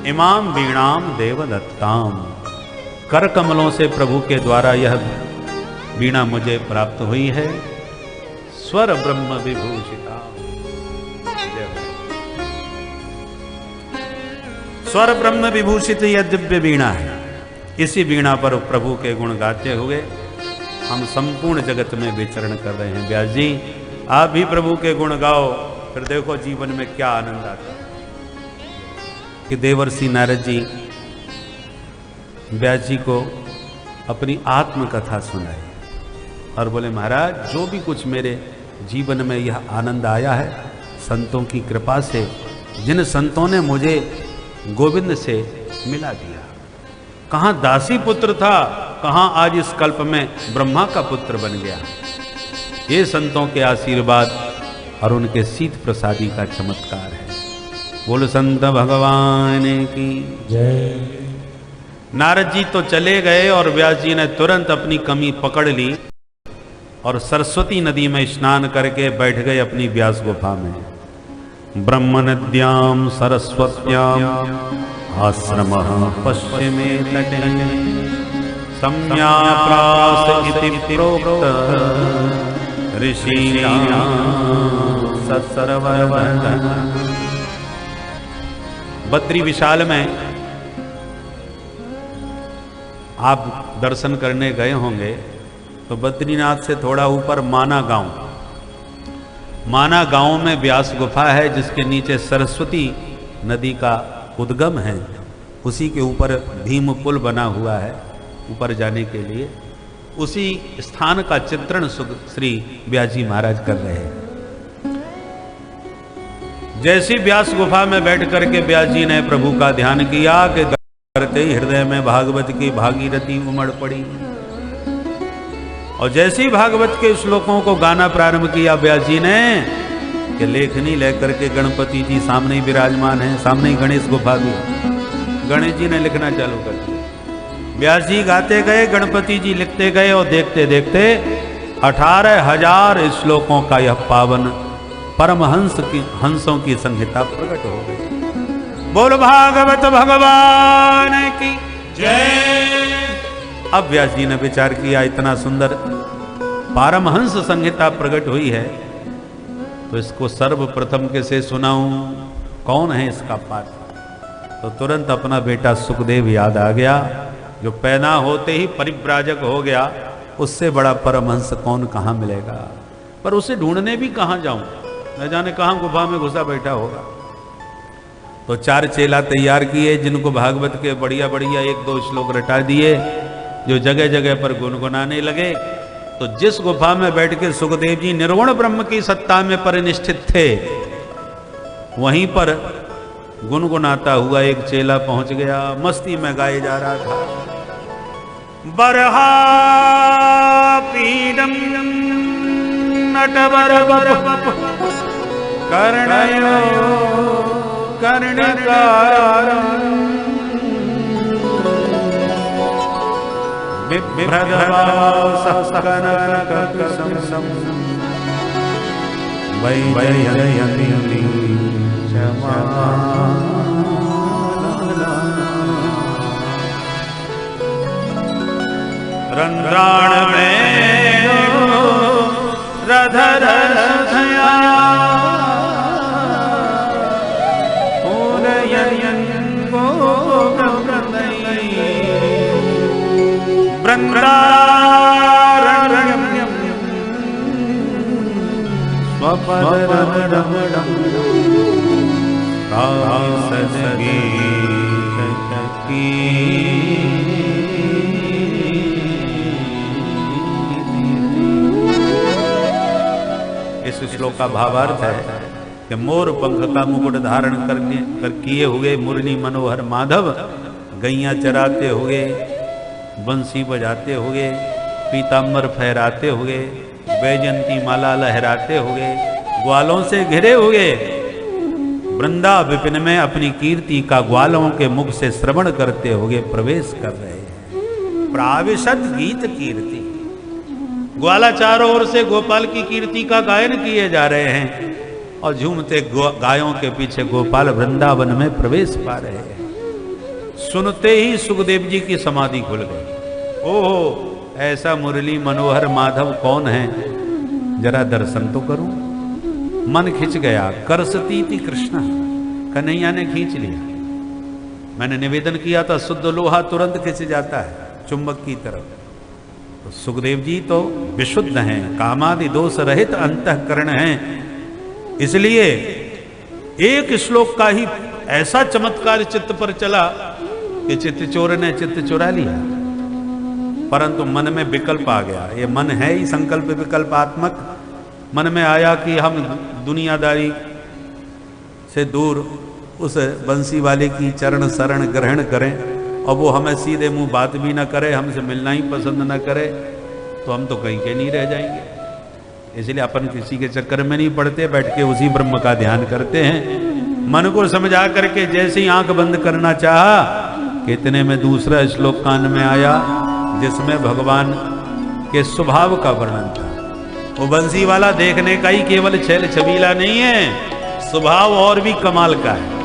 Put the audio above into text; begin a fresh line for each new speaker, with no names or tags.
इमाम वीणाम देवदत्ताम। कर कमलों से प्रभु के द्वारा यह वीणा मुझे प्राप्त हुई है। स्वर ब्रह्म विभूषिता। स्वर ब्रह्म विभूषित यह दिव्य वीणा है। इसी वीणा पर प्रभु के गुण गाते हुए हम संपूर्ण जगत में विचरण कर रहे हैं। व्यास जी आप भी प्रभु के गुण गाओ, फिर देखो जीवन में क्या आनंद आता है। कि देवर्षि नारद जी व्यास जी को अपनी आत्मकथा सुनाई और बोले महाराज जो भी कुछ मेरे जीवन में यह आनंद आया है संतों की कृपा से, जिन संतों ने मुझे गोविंद से मिला दिया। कहाँ दासी पुत्र था, कहाँ आज इस कल्प में ब्रह्मा का पुत्र बन गया। ये संतों के आशीर्वाद और उनके शीत प्रसादी का चमत्कार है। बोल संत भगवान की जय। नारद जी तो चले गए और व्यास जी ने तुरंत अपनी कमी पकड़ ली और सरस्वती नदी में स्नान करके बैठ गए अपनी व्यास गुफा में। ब्रह्म नद्याम सरस्वत्याम आश्रमः पश्चिमे तटे सम्याप्रास इति प्रोक्त ऋषीणां सत्सरवरवरः। बद्री विशाल में आप दर्शन करने गए होंगे तो बद्रीनाथ से थोड़ा ऊपर माना गांव में व्यास गुफा है जिसके नीचे सरस्वती नदी का उद्गम है। उसी के ऊपर भीम पुल बना हुआ है ऊपर जाने के लिए। उसी स्थान का चित्रण श्री व्यास जी महाराज कर रहे हैं। जैसी व्यास गुफा में बैठ करके व्यास जी ने प्रभु का ध्यान किया कि करते ही हृदय में भागवत की भागीरथी उमड़ पड़ी। और जैसे ही भागवत के श्लोकों को गाना प्रारंभ किया व्यास जी ने कि लेखनी लेकर के गणपति जी सामने ही विराजमान हैं, सामने ही गणेश गुफा भी। गणेश जी ने लिखना चालू कर दिया। व्यास जी गाते गए, गणपति जी लिखते गए और देखते देखते 18,000 श्लोकों का यह पावन हंसों की संहिता प्रकट हो गई। बोल भागवत भगवान की जय। अब व्यास जी ने विचार किया इतना सुंदर पारमहंस संहिता प्रकट हुई है तो इसको सर्वप्रथम कैसे सुनाऊं, कौन है इसका पात्र। तो तुरंत अपना बेटा सुखदेव याद आ गया जो पैदा होते ही परिव्राजक हो गया। उससे बड़ा परमहंस कौन कहाँ मिलेगा। पर उसे ढूंढने भी कहाँ जाऊं, न जाने कहाँ गुफा में घुसा बैठा होगा। तो 4 चेला तैयार किए जिनको भागवत के बढ़िया बढ़िया 1-2 श्लोक रटा दिए जो जगह जगह पर गुनगुनाने लगे। तो जिस गुफा में बैठ के सुखदेव जी निर्गुण ब्रह्म की सत्ता में परिनिष्ठित थे वहीं पर गुनगुनाता हुआ एक चेला पहुंच गया। मस्ती में गाए जा रहा था बरहा पीडम नटवर कर्णयो कर्णकारं बिभ्रदवासकनककसं वैजयन्ती रंध्राण में रधर धया इस श्लोक का भावार्थ है कि मोर पंख का मुकुट धारण कर किए हुए मुरली मनोहर माधव गैया चराते हुए, बंसी बजाते हुए, पीताम्बर फहराते हुए, वैजयंती माला लहराते हुए, ग्वालों से घिरे हुए वृंदा विपिन में अपनी कीर्ति का ग्वालों के मुख से श्रवण करते हुए प्रवेश कर रहे हैं। प्राविशद गीत कीर्ति, ग्वाला चारों ओर से गोपाल की कीर्ति का गायन किए जा रहे हैं और झूमते गायों के पीछे गोपाल वृंदावन में प्रवेश पा रहे हैं। सुनते ही सुखदेव जी की समाधि खुल गई। ओहो, ऐसा मुरली मनोहर माधव कौन है, जरा दर्शन तो करूं। मन खिंच गया। करसती थी कृष्णा, कन्हैया ने खींच लिया। मैंने निवेदन किया था शुद्ध लोहा तुरंत खिंच जाता है चुंबक की तरफ। तो सुखदेव जी तो विशुद्ध हैं, कामादि दोष रहित अंतःकरण हैं, इसलिए एक श्लोक का ही ऐसा चमत्कार चित्त पर चला कि चित्त चोर ने चित्त चुरा लिया। परंतु मन में विकल्प आ गया। ये मन है ही संकल्प विकल्पात्मक। मन में आया कि हम दुनियादारी से दूर उस बंसी वाले की चरण शरण ग्रहण करें, और वो हमें सीधे मुंह बात भी ना करे, हमसे मिलना ही पसंद ना करे, तो हम तो कहीं के नहीं रह जाएंगे। इसलिए अपन किसी के चक्कर में नहीं पड़ते, बैठ के उसी ब्रह्म का ध्यान करते हैं। मन को समझा करके जैसे ही आंख बंद करना चाहा कि इतने में दूसरा श्लोक कान में आया, जिसमें भगवान के स्वभाव का वर्णन था। वो बंसी वाला देखने का ही केवल छैल छबीला नहीं है, स्वभाव और भी कमाल का है।